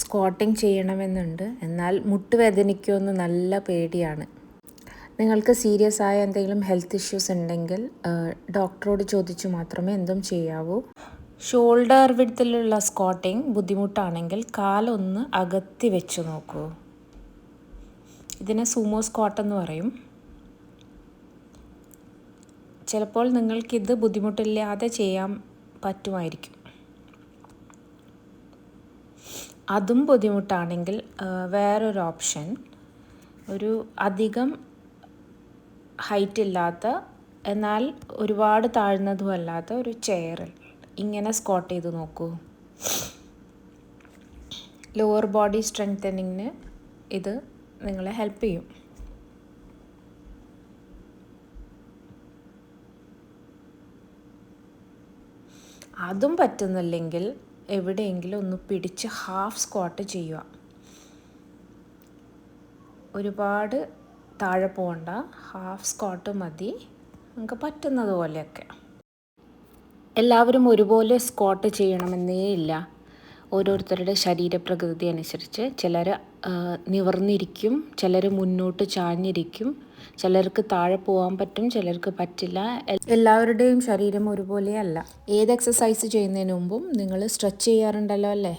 Squatting ചെയ്യണമെന്നുണ്ട്. എന്നാൽ മുട്ടുവേദനിക്കുമെന്ന് നല്ല പേടിയാണ്. നിങ്ങൾക്ക് സീരിയസ് ആയ എന്തെങ്കിലും ഹെൽത്ത് ഇഷ്യൂസ് ഉണ്ടെങ്കിൽ ഡോക്ടറോട് ചോദിച്ചു മാത്രമേ എന്തും ചെയ്യാവൂ. ഷോൾഡർ വിഡ്ത്തിലുള്ള സ്ക്വാട്ടിങ് ബുദ്ധിമുട്ടാണെങ്കിൽ കാലൊന്ന് അകത്തി വെച്ച് നോക്കൂ. ഇതിനെ സൂമോ സ്ക്വാട്ട് എന്ന് പറയും. ചിലപ്പോൾ നിങ്ങൾക്കിത് ബുദ്ധിമുട്ടില്ലാതെ ചെയ്യാൻ പറ്റുമായിരിക്കും. അതും ബുദ്ധിമുട്ടാണെങ്കിൽ വേറൊരു ഓപ്ഷൻ, ഒരു അധികം ഹൈറ്റ് ഇല്ലാത്ത എന്നാൽ ഒരുപാട് താഴ്ന്നതും അല്ലാത്ത ഒരു ചെയറിൽ ഇങ്ങനെ സ്ക്വാട്ട് ചെയ്ത് നോക്കൂ. ലോവർ ബോഡി സ്ട്രെങ്തനിങ്ങിന് ഇത് നിങ്ങളെ ഹെൽപ്പ് ചെയ്യും. അതും പറ്റുന്നില്ലെങ്കിൽ എവിടെയെങ്കിലും ഒന്ന് പിടിച്ച് ഹാഫ് സ്ക്വാട്ട് ചെയ്യുക. ഒരുപാട് താഴെ പോകണ്ട, ഹാഫ് സ്ക്വാട്ട് മതി, നമുക്ക് പറ്റുന്നത് പോലെയൊക്കെ. എല്ലാവരും ഒരുപോലെ സ്ക്വാട്ട് ചെയ്യണമെന്നേ ഇല്ല. ഓരോരുത്തരുടെ ശരീരപ്രകൃതി അനുസരിച്ച് ചിലർ നിവർന്നിരിക്കും, ചിലർ മുന്നോട്ട് ചാഞ്ഞിരിക്കും, ചിലർക്ക് താഴെ പോകാൻ പറ്റും, ചിലർക്ക് പറ്റില്ല. എല്ലാവരുടെയും ശരീരം ഒരുപോലെയല്ല. ഏത് എക്സസൈസ് ചെയ്യുന്നതിന് മുമ്പും നിങ്ങൾ സ്ട്രെച്ച് ചെയ്യാറുണ്ടല്ലോ അല്ലേ?